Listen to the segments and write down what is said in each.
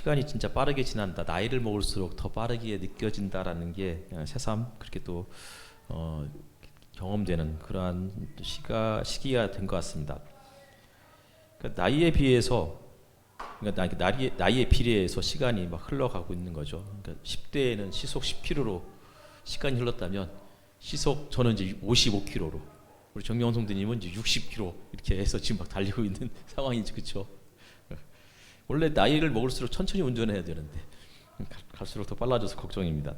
시간이 진짜 빠르게 지난다. 나이를 먹을수록 더 빠르게 느껴진다라는 게 새삼 그렇게 또 경험되는 그러한 시기가 된 것 같습니다. 그러니까 나이에 비례해서 시간이 막 흘러가고 있는 거죠. 그러니까 10대에는 시속 10km로 시간이 흘렀다면 저는 이제 55km로, 우리 정영원 성도님은 이제 60km 이렇게 해서 지금 막 달리고 있는 상황이지, 그렇죠? 원래 나이를 먹을수록 천천히 운전해야 되는데 갈수록 더 빨라져서 걱정입니다.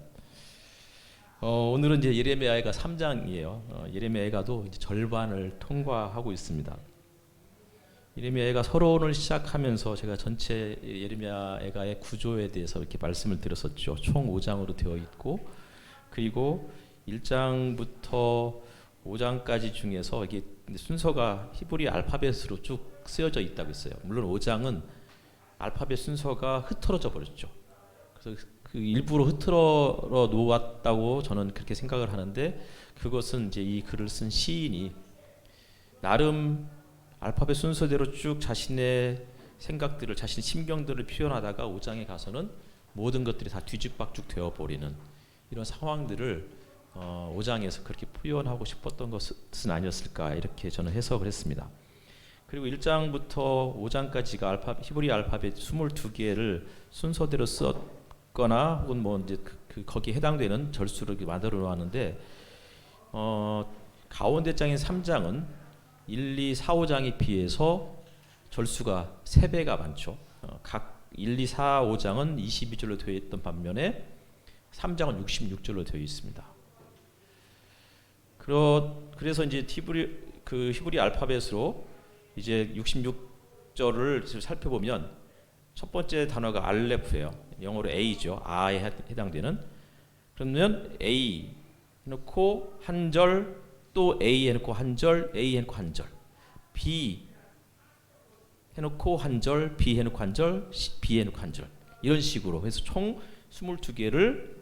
오늘은 이제 예레미야가 3장이에요. 예레미야가도 이제 절반을 통과하고 있습니다. 예레미야가 서론을 시작하면서 제가 전체 예레미야의 구조에 대해서 이렇게 말씀을 드렸었죠. 총 5장으로 되어 있고, 그리고 1장부터 5장까지 중에서 이게 순서가 히브리 알파벳으로 쭉 쓰여져 있다고 했어요. 물론 5장은 알파벳 순서가 흐트러져 버렸죠. 그래서 그 일부러 흐트러 놓았다고 저는 그렇게 생각을 하는데, 그것은 이제 이 글을 쓴 시인이 나름 알파벳 순서대로 쭉 자신의 생각들을, 자신의 심경들을 표현하다가 5장에 가서는 모든 것들이 다 뒤죽박죽 되어버리는 이런 상황들을 5장에서 그렇게 표현하고 싶었던 것은 아니었을까, 이렇게 저는 해석을 했습니다. 그리고 1장부터 5장까지가 히브리 알파벳 22개를 순서대로 썼거나 혹은 뭐 이제 거기에 해당되는 절수를 만들어 놓았는데, 가운데 장인 3장은 1, 2, 4, 5장에 비해서 절수가 3배가 많죠. 각 1, 2, 4, 5장은 22절로 되어 있던 반면에 3장은 66절로 되어 있습니다. 그래서 이제 히브리 알파벳으로 이제 66절을 살펴보면 첫 번째 단어가 알레프예요. 영어로 A죠. 아에 해당되는. 그러면 A 해놓고 한 절, 또 A 해놓고 한 절, A 해놓고 한 절, B 해놓고 한 절, B 해놓고 한 절, B 해놓고 한 절, 이런 식으로 해서 총 22개를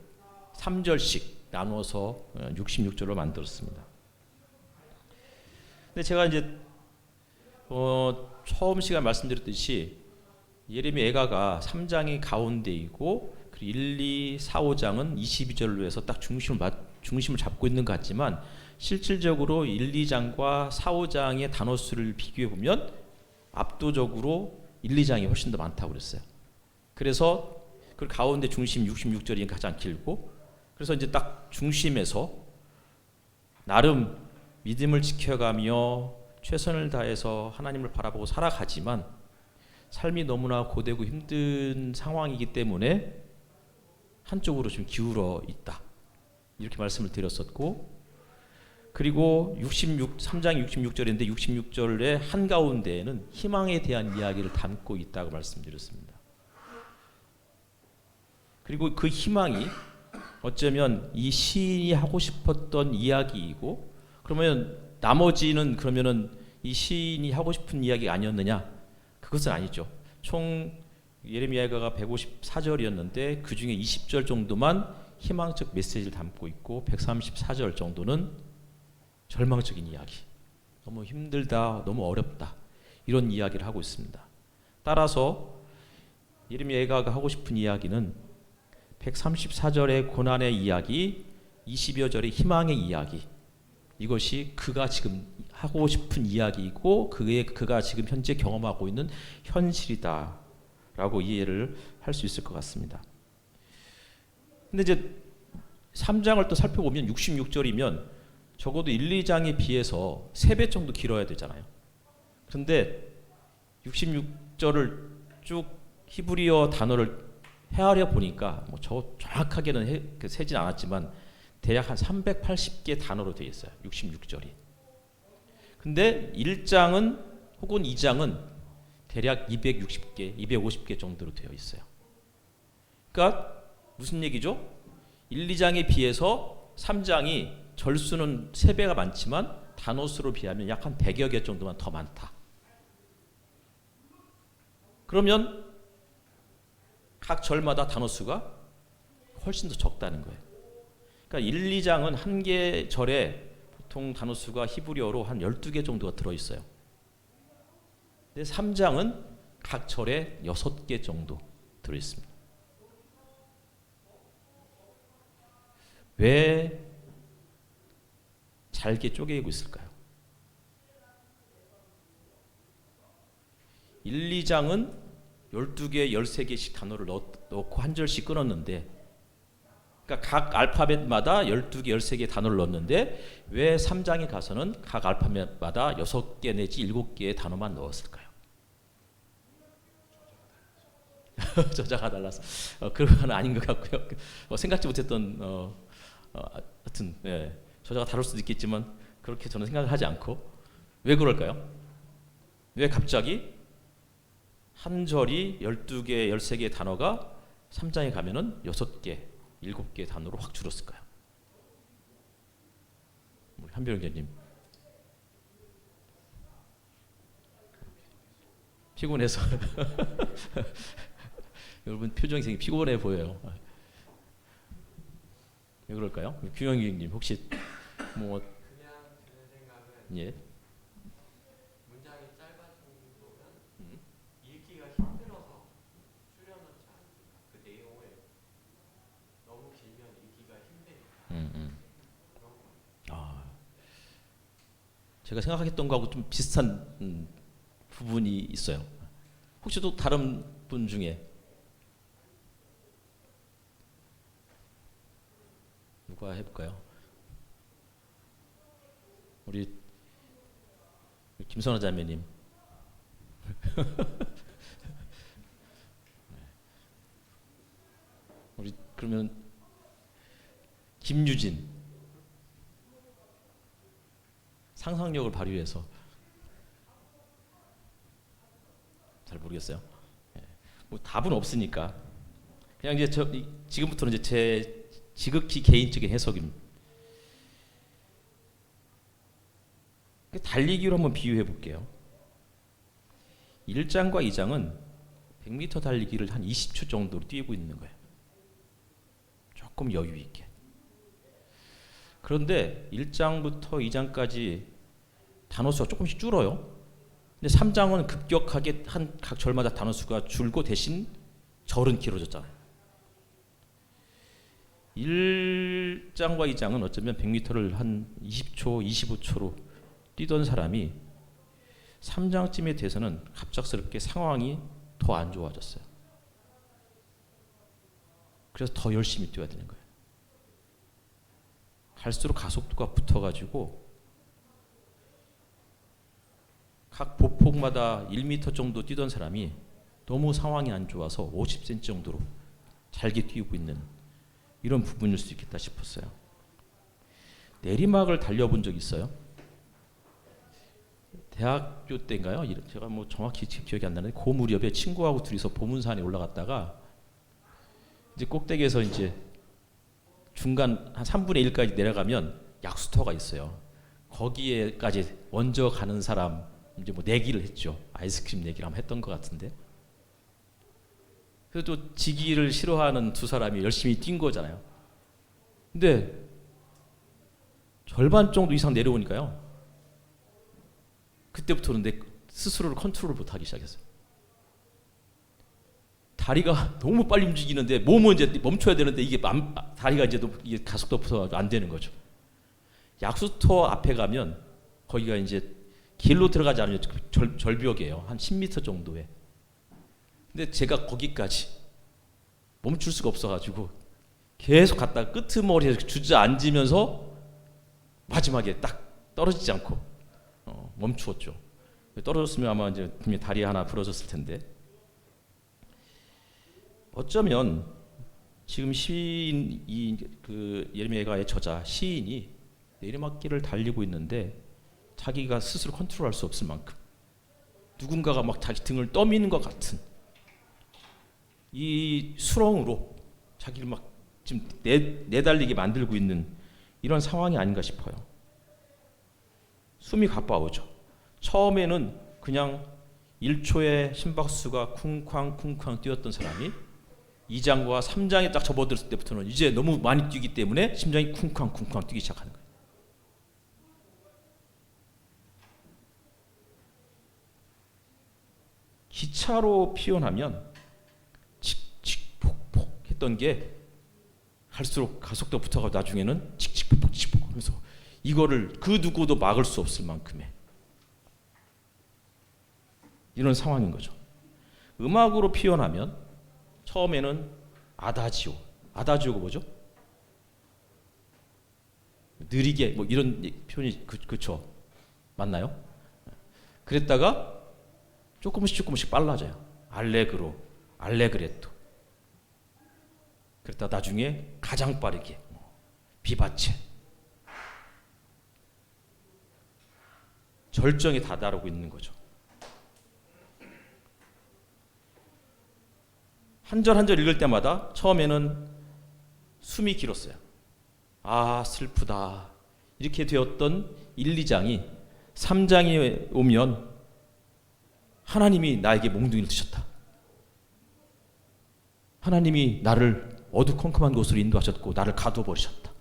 3절씩 나누어서 66절로 만들었습니다. 근데 제가 이제 처음 시간 말씀드렸듯이 예레미야가 3장이 가운데이고, 그리고 1, 2, 4, 5장은 22절로 해서 딱 중심을 잡고 있는 것 같지만, 실질적으로 1, 2장과 4, 5장의 단어 수를 비교해 보면 압도적으로 1, 2장이 훨씬 더 많다고 그랬어요. 그래서 그 가운데 중심 66절이 가장 길고, 그래서 이제 딱 중심에서 나름 믿음을 지켜가며 최선을 다해서 하나님을 바라보고 살아가지만 삶이 너무나 고되고 힘든 상황이기 때문에 한쪽으로 좀 기울어 있다, 이렇게 말씀을 드렸었고, 그리고 3장 66절인데 66절의 한가운데에는 희망에 대한 이야기를 담고 있다고 말씀드렸습니다. 그리고 그 희망이 어쩌면 이 시인이 하고 싶었던 이야기이고, 그러면 나머지는 그러면은 이 시인이 하고 싶은 이야기가 아니었느냐? 그것은 아니죠. 총 예레미야가 154절이었는데 그 중에 20절 정도만 희망적 메시지를 담고 있고, 134절 정도는 절망적인 이야기, 너무 힘들다, 너무 어렵다, 이런 이야기를 하고 있습니다. 따라서 예레미야가 하고 싶은 이야기는 134절의 고난의 이야기, 20여 절의 희망의 이야기, 이것이 그가 지금 하고 싶은 이야기이고 그가 지금 현재 경험하고 있는 현실이다라고 이해를 할 수 있을 것 같습니다. 근데 이제 3장을 또 살펴보면 66절이면 적어도 1, 2장에 비해서 3배 정도 길어야 되잖아요. 그런데 66절을 쭉 히브리어 단어를 헤아려 보니까 정확하게는 세진 않았지만 대략 한 380개 단어로 되어 있어요. 66절이. 근데 1장은 혹은 2장은 대략 260개, 250개 정도로 되어 있어요. 그러니까 무슨 얘기죠? 1, 2장에 비해서 3장이 절수는 3배가 많지만 단어 수로 비하면 약 한 100여 개 정도만 더 많다. 그러면 각 절마다 단어 수가 훨씬 더 적다는 거예요. 그러니까 1, 2장은 한 개 절에 보통 단어 수가 히브리어로 한 12개 정도가 들어있어요. 근데 3장은 각 절에 6개 정도 들어있습니다. 왜 잘게 쪼개고 있을까요? 1, 2장은 12개, 13개씩 단어를 넣고 한 절씩 끊었는데, 그러니까 각 알파벳마다 12개, 13개 단어를 넣었는데 왜 3장에 가서는 각 알파벳마다 6개 내지 7개의 단어만 넣었을까요? 저자가 달라서 그런 건 아닌 것 같고요. 생각지 못했던 하여튼 저자가 다를 수도 있겠지만 그렇게 저는 생각을 하지 않고, 왜 그럴까요? 왜 갑자기 한 절이 12개, 13개의 단어가 3장에 가면은 6개, 7개의 단어로 확 줄었을까요? 우리 한병 교님 피곤해서 여러분 표정이 되게 피곤해 보여요. 왜 그럴까요? 규영님 혹시 뭐 그냥 드는 생각은 예. 문장이 짧아진 정도면 읽기가 힘들어서 줄여놓지 않습니까? 그 내용을 너무 길면 읽기가 힘드니까 그런 거. 아, 제가 생각했던 거하고 좀 비슷한 부분이 있어요. 혹시 또 다른 분 중에 누가 해볼까요? 우리 김선호 자매님. 우리 그러면 김유진, 상상력을 발휘해서. 잘 모르겠어요. 뭐 답은 없으니까 그냥 이제 지금부터는 이제 제 지극히 개인적인 해석입니다. 달리기로 한번 비유해 볼게요. 1장과 2장은 100m 달리기를 한 20초 정도로 뛰고 있는 거예요. 조금 여유 있게. 그런데 1장부터 2장까지 단어 수가 조금씩 줄어요. 근데 3장은 급격하게 한 각 절마다 단어 수가 줄고 대신 절은 길어졌잖아요. 1장과 2장은 어쩌면 100m를 한 20초, 25초로 뛰던 사람이 3장쯤에 돼서는 갑작스럽게 상황이 더 안 좋아졌어요. 그래서 더 열심히 뛰어야 되는 거예요. 갈수록 가속도가 붙어가지고 각 보폭마다 1m 정도 뛰던 사람이 너무 상황이 안 좋아서 50cm 정도로 잘게 뛰고 있는 이런 부분일 수 있겠다 싶었어요. 내리막을 달려본 적 있어요? 대학교 때인가요? 제가 뭐 정확히 기억이 안 나는데 그 무렵에 친구하고 둘이서 보문산에 올라갔다가 이제 꼭대기에서 이제 중간 한 3분의 1까지 내려가면 약수터가 있어요. 거기에까지 먼저 가는 사람 이제 뭐 내기를 했죠. 아이스크림 내기를 한번 했던 것 같은데. 그래도 지기를 싫어하는 두 사람이 열심히 뛴 거잖아요. 근데 절반 정도 이상 내려오니까요. 그때부터는 내 스스로를 컨트롤을 못하기 시작했어요. 다리가 너무 빨리 움직이는데 몸은 이제 멈춰야 되는데 이게 다리가 이제 이게 가속도 없어가지고 안 되는 거죠. 약수터 앞에 가면 거기가 이제 길로 들어가지 않으면 절벽이에요. 한 10m 정도에. 근데 제가 거기까지 멈출 수가 없어가지고 계속 갔다가 끄트머리에 주저앉으면서 마지막에 딱 떨어지지 않고 멈추었죠. 떨어졌으면 아마 이제 분명히 다리 하나 부러졌을 텐데. 어쩌면 지금 시인 그 예레미야의 저자 시인이 내리막길을 달리고 있는데 자기가 스스로 컨트롤할 수 없을 만큼 누군가가 막 자기 등을 떠미는 것 같은 이 수렁으로 자기를 막 지금 내달리게 만들고 있는 이런 상황이 아닌가 싶어요. 숨이 가빠오죠. 처음에는 그냥 1초에 심박수가 쿵쾅쿵쾅 뛰었던 사람이 2장과 3장에 딱 접어들었을 때부터는 이제 너무 많이 뛰기 때문에 심장이 쿵쾅쿵쾅 뛰기 시작하는 거예요. 기차로 표현하면 했던 게 갈수록 가속도 붙어가지고 나중에는 칙칙폭폭 하면서 이거를 그 누구도 막을 수 없을 만큼의 이런 상황인 거죠. 음악으로 표현하면 처음에는 아다지오가 뭐죠? 느리게 뭐 이런 표현이 그쵸? 맞나요? 그랬다가 조금씩 빨라져요. 알레그레토. 그랬다 나중에 가장 빠르게 비바체. 절정에 다다르고 있는 거죠. 한 절 한 절 읽을 때마다 처음에는 숨이 길었어요. 아 슬프다 이렇게 되었던 1, 2장이 3장에 오면 하나님이 나에게 몽둥이를 드셨다. 하나님이 나를 어두컴컴한 곳으로 인도하셨고 나를 가둬버리셨다.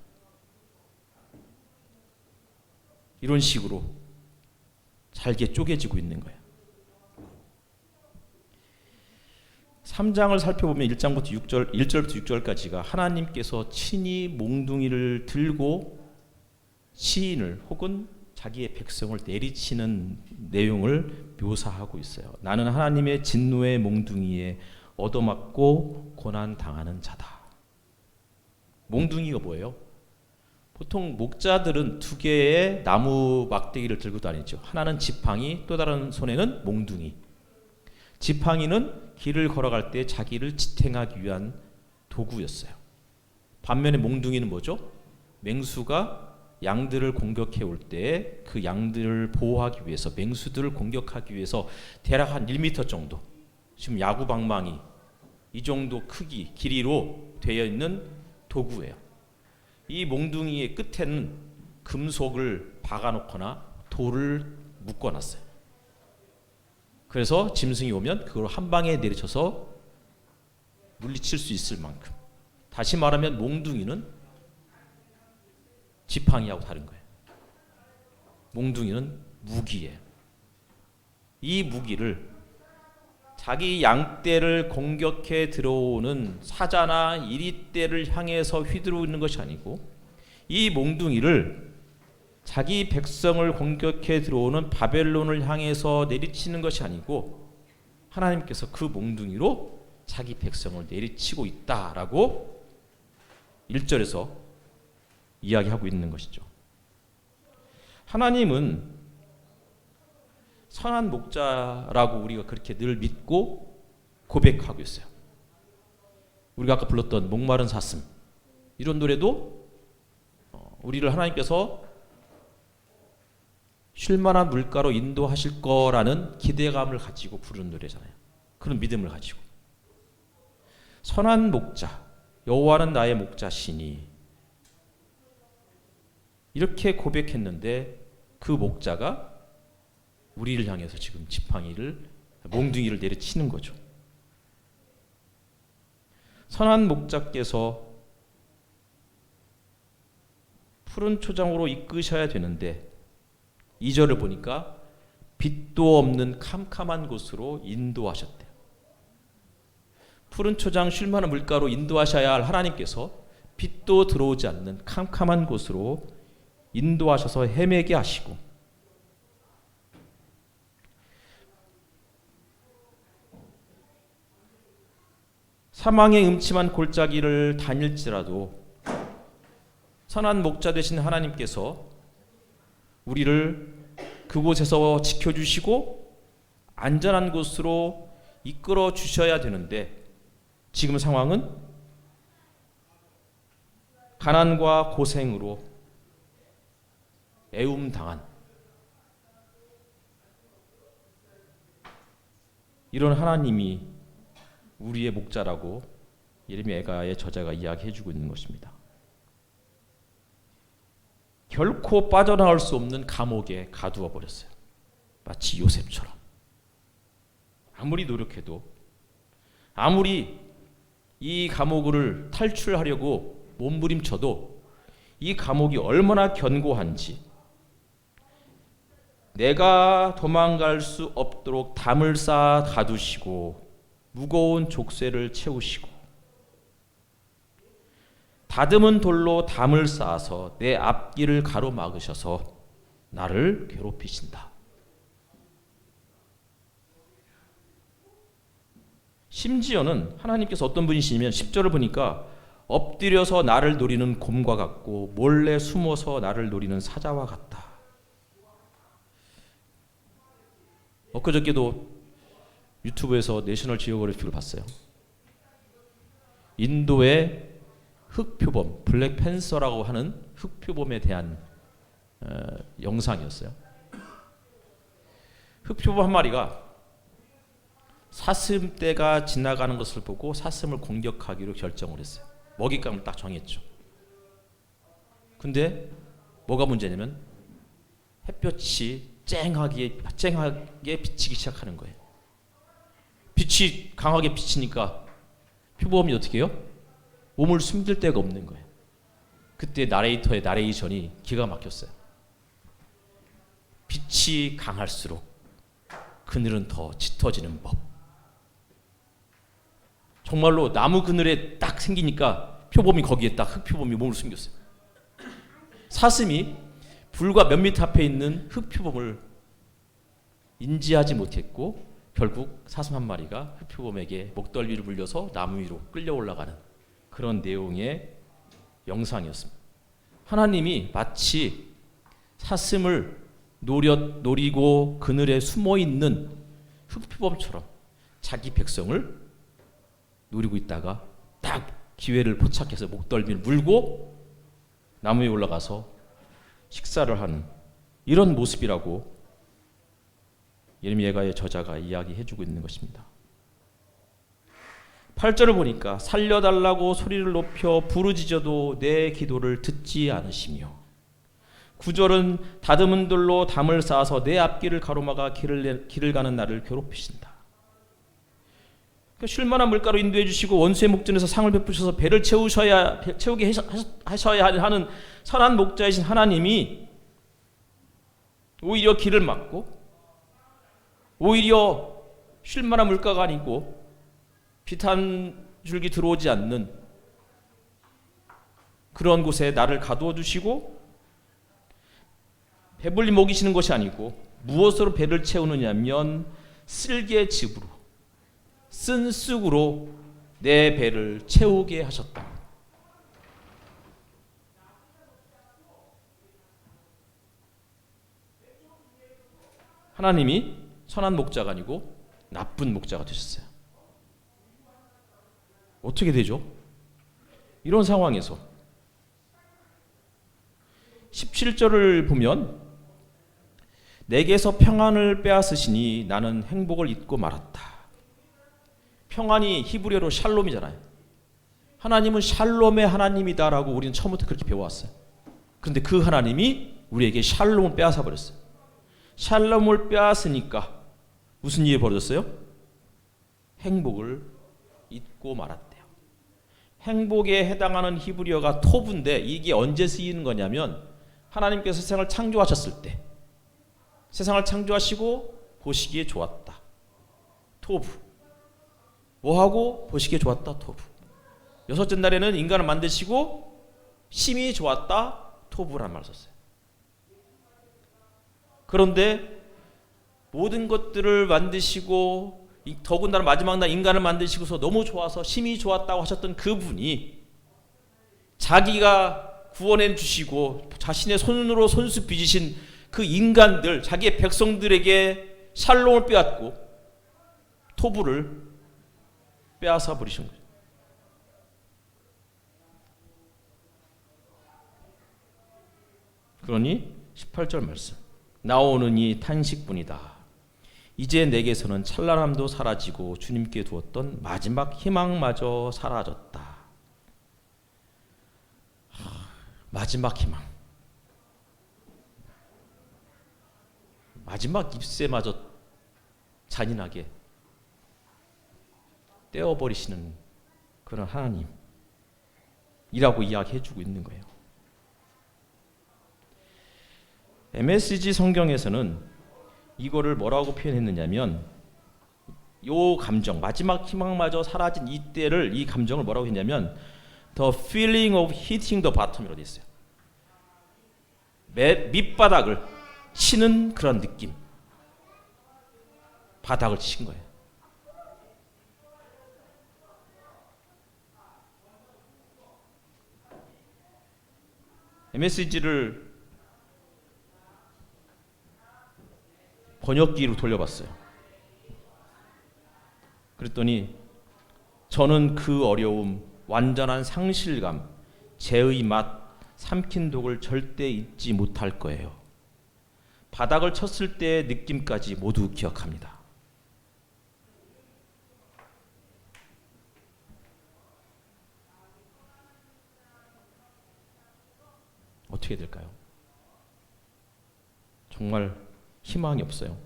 이런 식으로 잘게 쪼개지고 있는 거예요. 3장을 살펴보면 1절부터 6절까지가 하나님께서 친히 몽둥이를 들고 시인을 혹은 자기의 백성을 내리치는 내용을 묘사하고 있어요. 나는 하나님의 진노의 몽둥이에 얻어맞고 고난당하는 자다. 몽둥이가 뭐예요? 보통 목자들은 두 개의 나무 막대기를 들고 다니죠. 하나는 지팡이, 또 다른 손에는 몽둥이. 지팡이는 길을 걸어갈 때 자기를 지탱하기 위한 도구였어요. 반면에 몽둥이는 뭐죠? 맹수가 양들을 공격해 올 때 그 양들을 보호하기 위해서, 맹수들을 공격하기 위해서 대략 한 1m 정도, 지금 야구 방망이 이 정도 크기, 길이로 되어 있는 도구예요. 이 몽둥이의 끝에는 금속을 박아놓거나 돌을 묶어놨어요. 그래서 짐승이 오면 그걸 한 방에 내리쳐서 물리칠 수 있을 만큼. 다시 말하면 몽둥이는 지팡이하고 다른 거예요. 몽둥이는 무기예요. 이 무기를 자기 양떼를 공격해 들어오는 사자나 이리떼를 향해서 휘두르는 것이 아니고, 이 몽둥이를 자기 백성을 공격해 들어오는 바벨론을 향해서 내리치는 것이 아니고 하나님께서 그 몽둥이로 자기 백성을 내리치고 있다라고 1절에서 이야기하고 있는 것이죠. 하나님은 선한 목자라고 우리가 그렇게 늘 믿고 고백하고 있어요. 우리가 아까 불렀던 목마른 사슴, 이런 노래도 우리를 하나님께서 쉴만한 물가로 인도하실 거라는 기대감을 가지고 부르는 노래잖아요. 그런 믿음을 가지고. 선한 목자, 여호와는 나의 목자시니, 이렇게 고백했는데 그 목자가 우리를 향해서 지금 몽둥이를 내려치는 거죠. 선한 목자께서 푸른 초장으로 이끄셔야 되는데 2절을 보니까 빛도 없는 캄캄한 곳으로 인도하셨대요. 푸른 초장 쉴만한 물가로 인도하셔야 할 하나님께서 빛도 들어오지 않는 캄캄한 곳으로 인도하셔서 헤매게 하시고, 사망의 음침한 골짜기를 다닐지라도 선한 목자 되신 하나님께서 우리를 그곳에서 지켜주시고 안전한 곳으로 이끌어 주셔야 되는데, 지금 상황은 가난과 고생으로 애움당한 이런 하나님이 우리의 목자라고 예레미야의 저자가 이야기해주고 있는 것입니다. 결코 빠져나올 수 없는 감옥에 가두어 버렸어요. 마치 요셉처럼. 아무리 노력해도, 아무리 이 감옥을 탈출하려고 몸부림쳐도 이 감옥이 얼마나 견고한지, 내가 도망갈 수 없도록 담을 쌓아 가두시고 무거운 족쇄를 채우시고 다듬은 돌로 담을 쌓아서 내 앞길을 가로막으셔서 나를 괴롭히신다. 심지어는 하나님께서 어떤 분이시냐면 10절을 보니까 엎드려서 나를 노리는 곰과 같고 몰래 숨어서 나를 노리는 사자와 같다. 엊그저께도 유튜브에서 내셔널 지오그래픽을 봤어요. 인도의 흑표범, 블랙팬서라고 하는 흑표범에 대한 영상이었어요. 흑표범 한 마리가 사슴떼가 지나가는 것을 보고 사슴을 공격하기로 결정을 했어요. 먹잇감을 딱 정했죠. 근데 뭐가 문제냐면 햇볕이 쨍하게 비치기 시작하는 거예요. 빛이 강하게 비치니까 표범이 어떻게 해요? 몸을 숨길 데가 없는 거예요. 그때 나레이터의 나레이션이 기가 막혔어요. 빛이 강할수록 그늘은 더 짙어지는 법. 정말로 나무 그늘에 딱 생기니까 표범이 거기에 딱 흑표범이 몸을 숨겼어요. 사슴이 불과 몇 미터 앞에 있는 흑표범을 인지하지 못했고 결국 사슴 한 마리가 흑표범에게 목덜미를 물려서 나무 위로 끌려 올라가는 그런 내용의 영상이었습니다. 하나님이 마치 사슴을 노리고 그늘에 숨어있는 흑표범처럼 자기 백성을 노리고 있다가 딱 기회를 포착해서 목덜미를 물고 나무 위에 올라가서 식사를 하는 이런 모습이라고 예레미야의 저자가 이야기해주고 있는 것입니다. 8절을 보니까 살려달라고 소리를 높여 부르짖어도 내 기도를 듣지 않으시며 9절은 다듬은 돌로 담을 쌓아서 내 앞길을 가로막아 길을 가는 나를 괴롭히신다. 쉴만한 물가로 인도해 주시고 원수의 목전에서 상을 베푸셔서 배를 채우게 하셔야 하는 선한 목자이신 하나님이 오히려 길을 막고 오히려 쉴만한 물가가 아니고 빛 한 줄기 들어오지 않는 그런 곳에 나를 가두어 두시고 배불리 먹이시는 것이 아니고 무엇으로 배를 채우느냐면 쓸개즙으로 쓴 쑥으로 내 배를 채우게 하셨다. 하나님이 선한 목자가 아니고 나쁜 목자가 되셨어요. 어떻게 되죠? 이런 상황에서 17절을 보면 내게서 평안을 빼앗으시니 나는 행복을 잊고 말았다. 평안이 히브리어로 샬롬이잖아요. 하나님은 샬롬의 하나님이다라고 우리는 처음부터 그렇게 배워왔어요. 그런데 그 하나님이 우리에게 샬롬을 빼앗아 버렸어요. 샬롬을 빼앗으니까 무슨 일이 벌어졌어요? 행복을 잊고 말았대요. 행복에 해당하는 히브리어가 토브인데 이게 언제 쓰이는 거냐면 하나님께서 세상을 창조하셨을 때 세상을 창조하시고 보시기에 좋았다. 토브. 뭐하고 보시기에 좋았다. 토브. 여섯째 날에는 인간을 만드시고 심히 좋았다. 토브라는 말을 썼어요. 그런데 모든 것들을 만드시고 더군다나 마지막 날 인간을 만드시고서 너무 좋아서 심히 좋았다고 하셨던 그분이 자기가 구원해 주시고 자신의 손으로 손수 빚으신 그 인간들 자기의 백성들에게 샬롬을 빼앗고 토부를 빼앗아 버리신 거죠. 그러니 18절 말씀 나오는 이 탄식뿐이다. 이제 내게서는 찬란함도 사라지고 주님께 두었던 마지막 희망마저 사라졌다. 마지막 희망. 마지막 잎새마저 잔인하게 떼어버리시는 그런 하나님이라고 이야기해주고 있는 거예요. MSG 성경에서는 이거를 뭐라고 표현했느냐면 요 감정 마지막 희망마저 사라진 이때를 이 감정을 뭐라고 했냐면 The feeling of hitting the bottom이라고 돼 있어요. 밑바닥을 치는 그런 느낌. 바닥을 친 거예요. MSG를 번역기로 돌려봤어요. 그랬더니 저는 그 어려움, 완전한 상실감, 죄의 맛, 삼킨 독을 절대 잊지 못할 거예요. 바닥을 쳤을 때의 느낌까지 모두 기억합니다. 어떻게 될까요? 정말 희망이 없어요.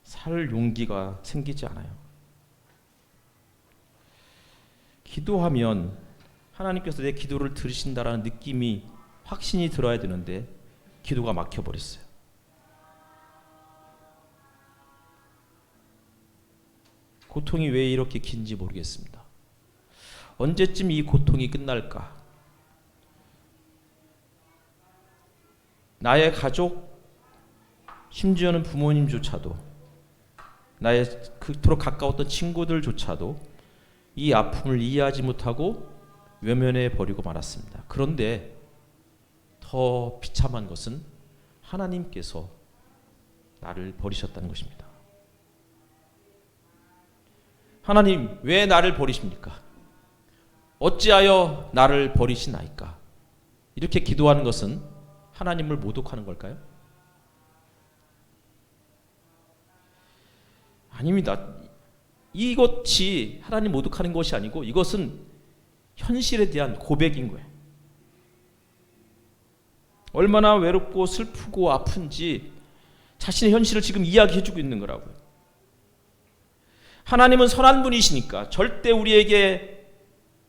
살 용기가 생기지 않아요. 기도하면 하나님께서 내 기도를 들으신다라는 느낌이 확신이 들어야 되는데 기도가 막혀버렸어요. 고통이 왜 이렇게 긴지 모르겠습니다. 언제쯤 이 고통이 끝날까? 나의 가족, 심지어는 부모님조차도, 나의 그토록 가까웠던 친구들조차도 이 아픔을 이해하지 못하고 외면해 버리고 말았습니다. 그런데 더 비참한 것은 하나님께서 나를 버리셨다는 것입니다. 하나님, 왜 나를 버리십니까? 어찌하여 나를 버리시나이까? 이렇게 기도하는 것은 하나님을 모독하는 걸까요? 아닙니다. 이것이 하나님 모독하는 것이 아니고 이것은 현실에 대한 고백인 거예요. 얼마나 외롭고 슬프고 아픈지 자신의 현실을 지금 이야기해주고 있는 거라고요. 하나님은 선한 분이시니까 절대 우리에게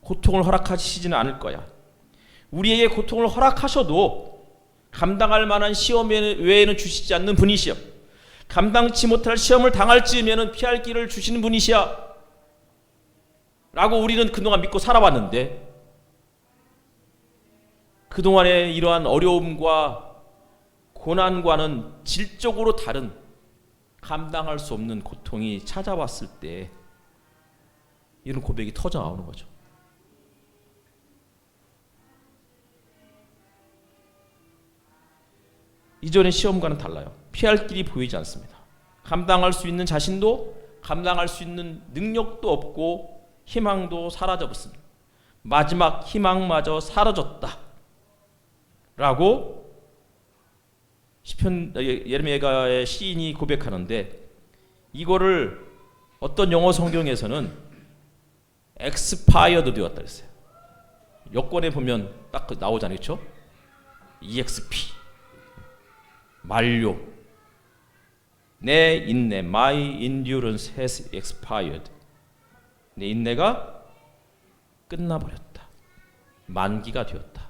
고통을 허락하시지는 않을 거야. 우리에게 고통을 허락하셔도 감당할 만한 시험 외에는 주시지 않는 분이시여. 감당치 못할 시험을 당할 즈음에는 피할 길을 주시는 분이시여. 라고 우리는 그동안 믿고 살아왔는데 그동안의 이러한 어려움과 고난과는 질적으로 다른 감당할 수 없는 고통이 찾아왔을 때 이런 고백이 터져 나오는 거죠. 이전의 시험과는 달라요. 피할 길이 보이지 않습니다. 감당할 수 있는 자신도 감당할 수 있는 능력도 없고 희망도 사라져버렸습니다. 마지막 희망마저 사라졌다 라고 시편 예레미야의 시인이 고백하는데 이거를 어떤 영어 성경에서는 expired 되었다 그랬어요. 여권에 보면 딱 나오잖아요. 그렇죠? EXP 만료. 내 인내 my endurance has expired. 내 인내가 끝나버렸다. 만기가 되었다.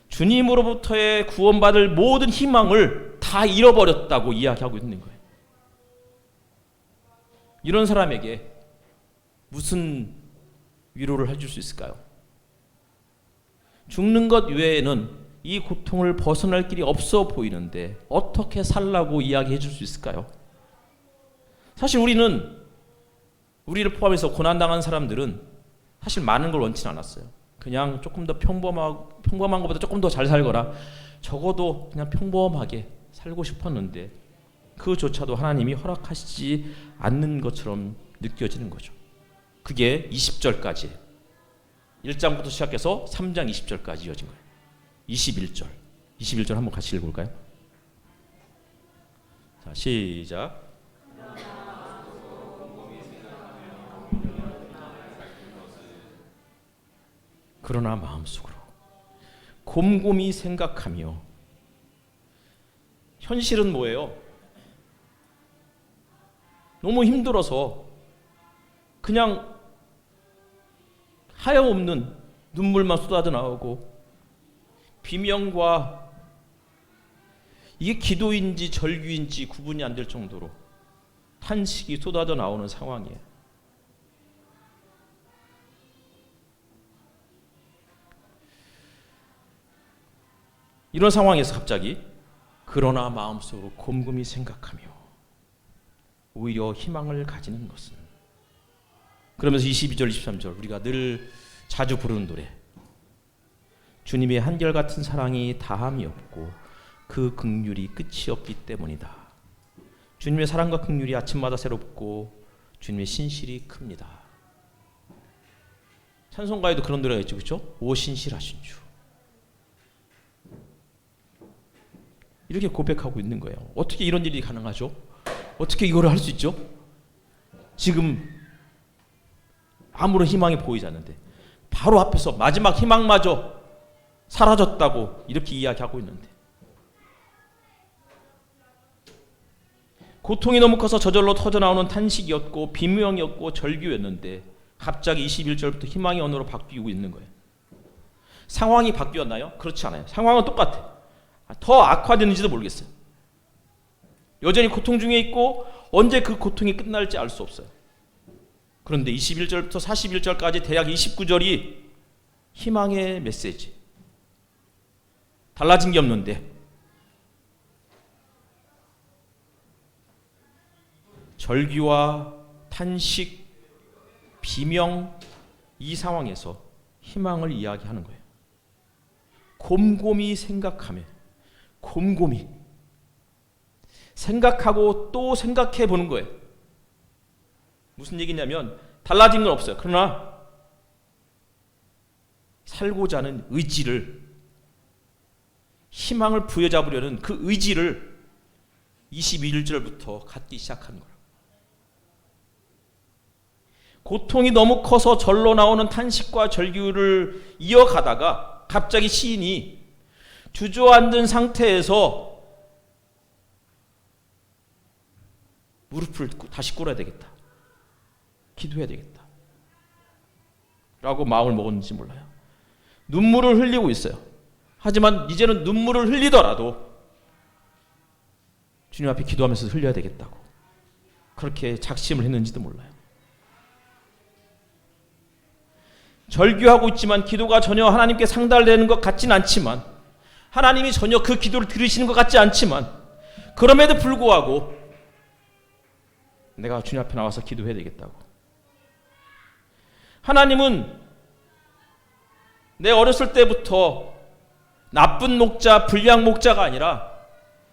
주님으로부터의 구원받을 모든 희망을 다 잃어버렸다고 이야기하고 있는 거예요. 이런 사람에게 무슨 위로를 해줄 수 있을까요? 죽는 것 외에는 이 고통을 벗어날 길이 없어 보이는데 어떻게 살라고 이야기해 줄 수 있을까요? 사실 우리를 포함해서 고난당한 사람들은 사실 많은 걸 원치 않았어요. 그냥 조금 더 평범한 것보다 조금 더 잘 살거나 적어도 그냥 평범하게 살고 싶었는데 그조차도 하나님이 허락하시지 않는 것처럼 느껴지는 거죠. 그게 20절까지 1장부터 시작해서 3장 20절까지 이어진 거예요. 21절 한번 같이 읽어볼까요? 자, 시작. 그러나 마음속으로 곰곰이 생각하며. 현실은 뭐예요? 너무 힘들어서 그냥 하염없는 눈물만 쏟아져 나오고 비명과 이게 기도인지 절규인지 구분이 안 될 정도로 탄식이 쏟아져 나오는 상황이에요. 이런 상황에서 갑자기 그러나 마음속으로 곰곰이 생각하며 오히려 희망을 가지는 것은, 그러면서 22절 23절 우리가 늘 자주 부르는 노래, 주님의 한결같은 사랑이 다함이 없고 그 긍휼이 끝이 없기 때문이다. 주님의 사랑과 긍휼이 아침마다 새롭고 주님의 신실이 큽니다. 찬송가에도 그런 노래가 있죠, 그렇죠? 오 신실하신 주. 이렇게 고백하고 있는 거예요. 어떻게 이런 일이 가능하죠? 어떻게 이거를 할 수 있죠? 지금 아무런 희망이 보이지 않는데 바로 앞에서 마지막 희망마저 사라졌다고 이렇게 이야기하고 있는데, 고통이 너무 커서 저절로 터져나오는 탄식이었고 비명이었고 절규였는데 갑자기 21절부터 희망의 언어로 바뀌고 있는 거예요. 상황이 바뀌었나요? 그렇지 않아요. 상황은 똑같아요. 더 악화됐는지도 모르겠어요. 여전히 고통 중에 있고 언제 그 고통이 끝날지 알 수 없어요. 그런데 21절부터 41절까지 대략 29절이 희망의 메시지. 달라진 게 없는데 절규와 탄식, 비명, 이 상황에서 희망을 이야기하는 거예요. 곰곰이 생각하며, 곰곰이 생각하고 또 생각해 보는 거예요. 무슨 얘기냐면 달라진 건 없어요. 그러나 살고자 하는 의지를, 희망을 부여잡으려는 그 의지를 21절부터 갖기 시작하는 거예요. 고통이 너무 커서 절로 나오는 탄식과 절규를 이어가다가 갑자기 시인이 주저앉은 상태에서 무릎을 다시 꿇어야 되겠다, 기도해야 되겠다 라고 마음을 먹었는지 몰라요. 눈물을 흘리고 있어요. 하지만 이제는 눈물을 흘리더라도 주님 앞에 기도하면서 흘려야 되겠다고 그렇게 작심을 했는지도 몰라요. 절규하고 있지만 기도가 전혀 하나님께 상달되는 것 같진 않지만, 하나님이 전혀 그 기도를 들으시는 것 같지 않지만, 그럼에도 불구하고 내가 주님 앞에 나와서 기도해야 되겠다고. 하나님은 내 어렸을 때부터 나쁜 목자, 불량 목자가 아니라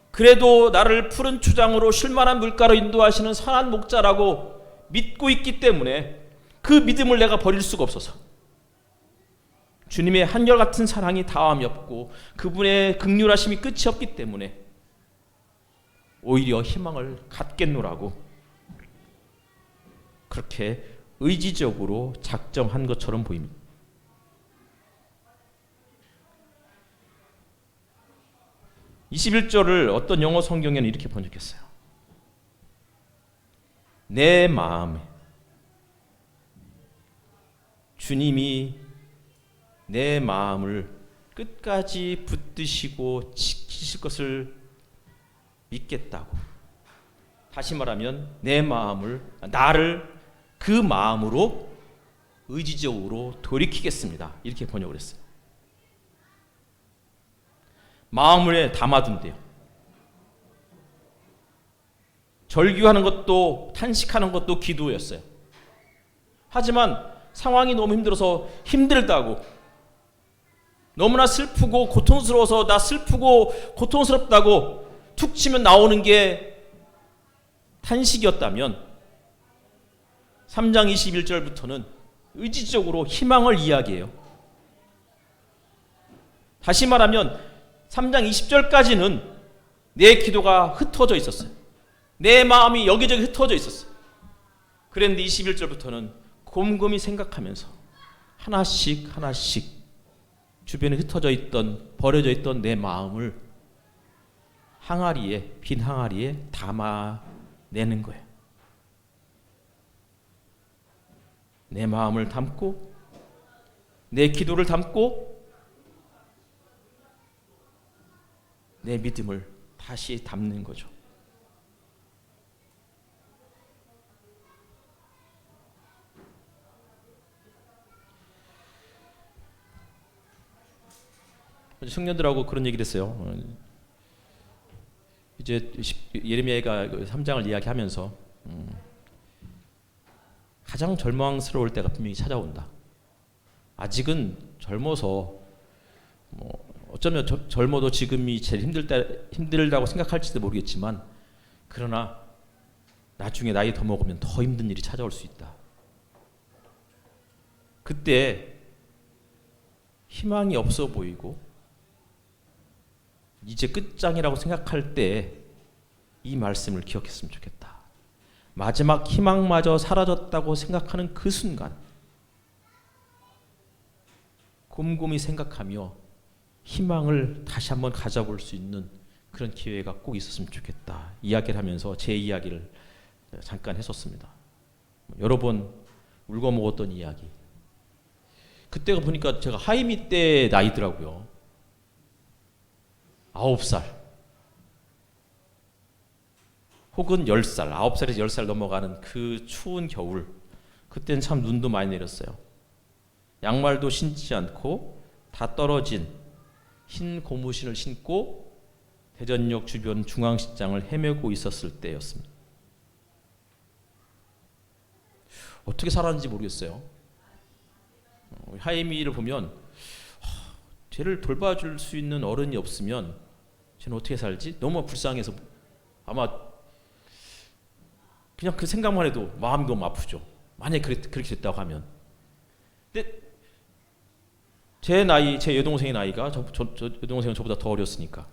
그래도 나를 푸른 추장으로 쉴만한 물가로 인도하시는 선한 목자라고 믿고 있기 때문에 그 믿음을 내가 버릴 수가 없어서, 주님의 한결같은 사랑이 다함이 없고 그분의 긍휼하심이 끝이 없기 때문에 오히려 희망을 갖겠노라고 그렇게 의지적으로 작정한 것처럼 보입니다. (21절을) 어떤 영어 성경에는 이렇게 번역했어요. 내 마음에 주님이 내 마음을 끝까지 붙드시고 지키실 것을 믿겠다고. 다시 말하면 내 마음을, 나를 그 마음으로 의지적으로 돌이키겠습니다, 이렇게 번역을 했어요. 마음을 담아둔대요. 절규하는 것도 탄식하는 것도 기도였어요. 하지만 상황이 너무 힘들어서 힘들다고, 너무나 슬프고 고통스러워서 나 슬프고 고통스럽다고 툭 치면 나오는 게 탄식이었다면 3장 21절부터는 의지적으로 희망을 이야기해요. 다시 말하면 3장 20절까지는 내 기도가 흩어져 있었어요. 내 마음이 여기저기 흩어져 있었어요. 그런데 21절부터는 곰곰이 생각하면서 하나씩 하나씩 주변에 흩어져 있던, 버려져 있던 내 마음을 항아리에, 빈 항아리에 담아내는 거예요. 내 마음을 담고 내 기도를 담고 내 믿음을 다시 담는 거죠. 청년들하고 그런 얘기를 했어요. 이제 예레미야가 3장을 이야기하면서 가장 절망스러울 때가 분명히 찾아온다. 아직은 젊어서 어쩌면 젊어도 지금이 제일 힘들다고 생각할지도 모르겠지만, 그러나 나중에 나이 더 먹으면 더 힘든 일이 찾아올 수 있다. 그때 희망이 없어 보이고 이제 끝장이라고 생각할 때 이 말씀을 기억했으면 좋겠다. 마지막 희망마저 사라졌다고 생각하는 그 순간 곰곰이 생각하며 희망을 다시 한번 가져볼 수 있는 그런 기회가 꼭 있었으면 좋겠다. 이야기를 하면서 제 이야기를 잠깐 했었습니다. 여러 번 울고 먹었던 이야기. 그때가 보니까 제가 하이미 때 나이더라고요. 9살 혹은 10살, 9살에서 10살 넘어가는 그 추운 겨울, 그때는 참 눈도 많이 내렸어요. 양말도 신지 않고 다 떨어진 흰 고무신을 신고 대전역 주변 중앙시장을 헤매고 있었을 때였습니다. 어떻게 살았는지 모르겠어요. 하이미를 보면 쟤를 돌봐줄 수 있는 어른이 없으면 쟤는 어떻게 살지? 너무 불쌍해서 아마 그냥 그 생각만 해도 마음이 너무 아프죠. 만약에 그렇게 됐다고 하면. 근데 제 나이, 제 여동생의 나이가 저 여동생은 저보다 더 어렸으니까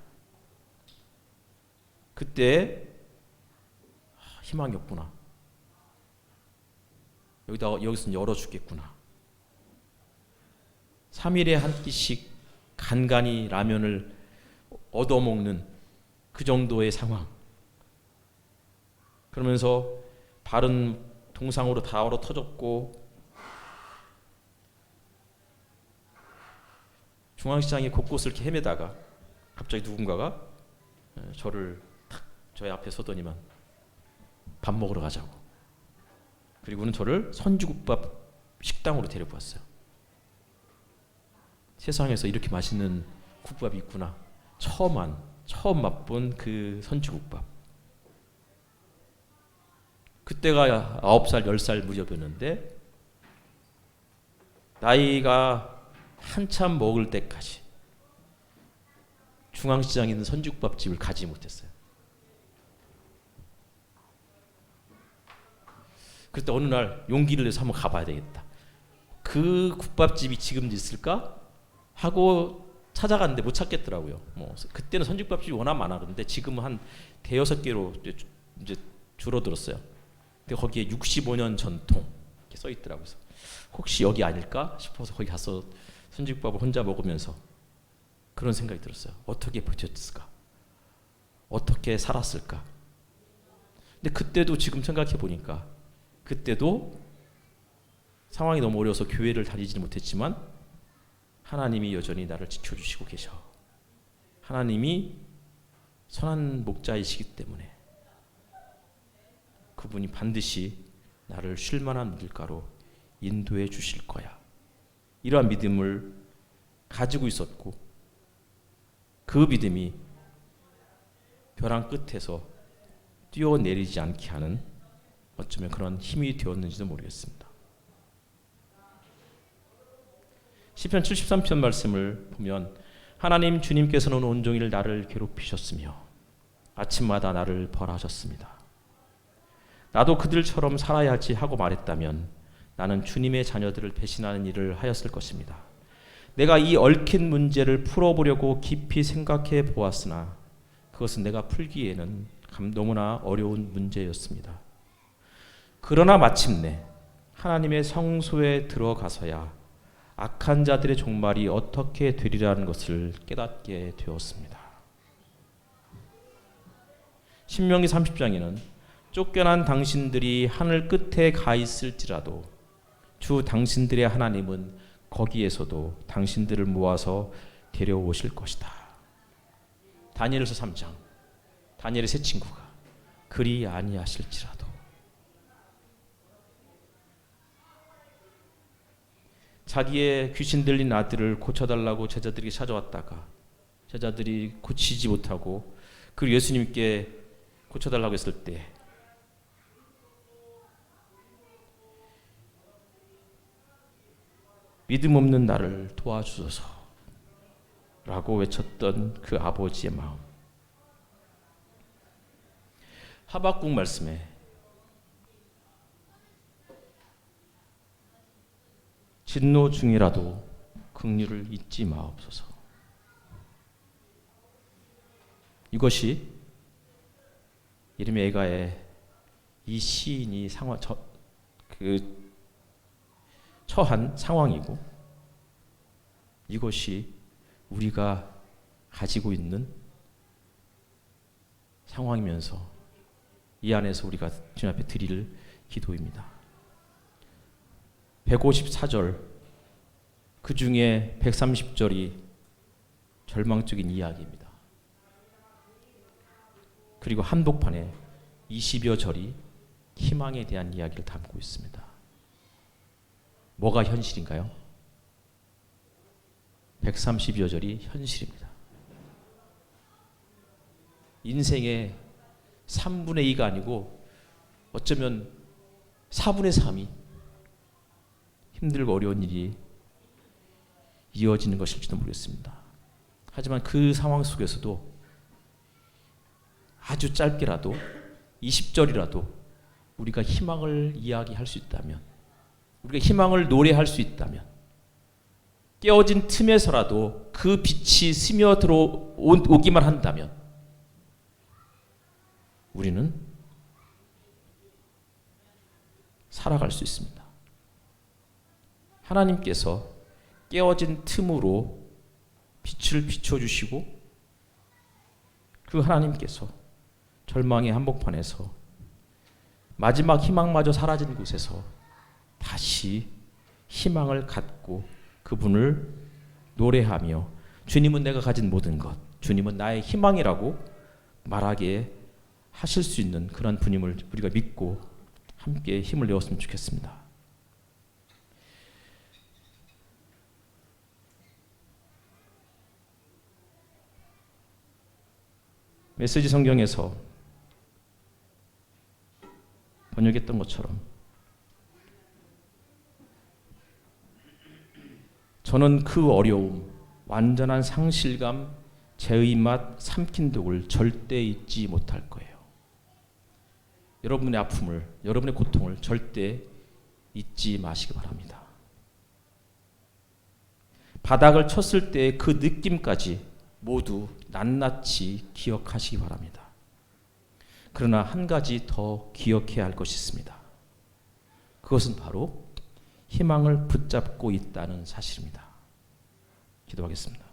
그때 희망이 없구나. 여기서 열어 죽겠구나. 3일에 한 끼씩 간간히 라면을 얻어먹는 그 정도의 상황. 그러면서 발은 동상으로 다 얼어 터졌고 중앙시장의 곳곳을 이렇게 헤매다가 갑자기 누군가가 저를 탁 저희 앞에 서더니만 밥 먹으러 가자고. 그리고는 저를 선지국밥 식당으로 데리고 왔어요. 세상에서 이렇게 맛있는 국밥이 있구나. 처음 맛본 그 선지국밥. 그때가 9살, 10살 무렵이었는데 나이가 한참 먹을 때까지 중앙시장에 있는 선지국밥집을 가지 못했어요. 그때 어느 날 용기를 내서 한번 가봐야 되겠다. 그 국밥집이 지금도 있을까? 하고 찾아갔는데 못 찾겠더라고요. 그때는 선지국밥집이 워낙 많았는데 지금은 한 대여섯 개로 이제 줄어들었어요. 근데 거기에 65년 전통 이렇게 써 있더라고요. 그래서 혹시 여기 아닐까 싶어서 거기 가서 선지국밥을 혼자 먹으면서 그런 생각이 들었어요. 어떻게 버텼을까? 어떻게 살았을까? 근데 그때도 지금 생각해 보니까 그때도 상황이 너무 어려워서 교회를 다니지 못했지만 하나님이 여전히 나를 지켜주시고 계셔. 하나님이 선한 목자이시기 때문에 그분이 반드시 나를 쉴만한 길가로 인도해 주실 거야. 이러한 믿음을 가지고 있었고 그 믿음이 벼랑 끝에서 뛰어내리지 않게 하는 어쩌면 그런 힘이 되었는지도 모르겠습니다. 시편 73편 말씀을 보면 하나님 주님께서는 온종일 나를 괴롭히셨으며 아침마다 나를 벌하셨습니다. 나도 그들처럼 살아야지 하고 말했다면 나는 주님의 자녀들을 배신하는 일을 하였을 것입니다. 내가 이 얽힌 문제를 풀어보려고 깊이 생각해 보았으나 그것은 내가 풀기에는 너무나 어려운 문제였습니다. 그러나 마침내 하나님의 성소에 들어가서야 악한 자들의 종말이 어떻게 되리라는 것을 깨닫게 되었습니다. 신명기 30장에는 쫓겨난 당신들이 하늘 끝에 가 있을지라도 주 당신들의 하나님은 거기에서도 당신들을 모아서 데려오실 것이다. 다니엘서 3장, 다니엘의 세 친구가 그리 아니하실지라도 자기의 귀신 들린 아들을 고쳐달라고 제자들이 찾아왔다가 제자들이 고치지 못하고 그 예수님께 고쳐달라고 했을 때 믿음 없는 나를 도와주소서 라고 외쳤던 그 아버지의 마음. 하박국 말씀에 진노 중이라도 긍휼을 잊지 마옵소서. 이것이 예레미야의 이 시인이 처한 상황이고, 이것이 우리가 가지고 있는 상황이면서 이 안에서 우리가 주님 앞에 드릴 기도입니다. 154절 그 중에 130절이 절망적인 이야기입니다. 그리고 한복판에 20여 절이 희망에 대한 이야기를 담고 있습니다. 뭐가 현실인가요? 130여 절이 현실입니다. 인생의 3분의 2가 아니고 어쩌면 4분의 3이 힘들고 어려운 일이 이어지는 것일지도 모르겠습니다. 하지만 그 상황 속에서도 아주 짧게라도 20절이라도 우리가 희망을 이야기할 수 있다면, 우리가 희망을 노래할 수 있다면, 깨어진 틈에서라도 그 빛이 스며들어오기만 한다면 우리는 살아갈 수 있습니다. 하나님께서 깨어진 틈으로 빛을 비춰주시고 그 하나님께서 절망의 한복판에서 마지막 희망마저 사라진 곳에서 다시 희망을 갖고 그분을 노래하며 주님은 내가 가진 모든 것, 주님은 나의 희망이라고 말하게 하실 수 있는 그런 분임을 우리가 믿고 함께 힘을 내었으면 좋겠습니다. 메시지 성경에서 번역했던 것처럼 저는 그 어려움, 완전한 상실감, 죄의 맛, 삼킨 독을 절대 잊지 못할 거예요. 여러분의 아픔을, 여러분의 고통을 절대 잊지 마시기 바랍니다. 바닥을 쳤을 때 그 느낌까지 모두 낱낱이 기억하시기 바랍니다. 그러나 한 가지 더 기억해야 할 것이 있습니다. 그것은 바로 희망을 붙잡고 있다는 사실입니다. 기도하겠습니다.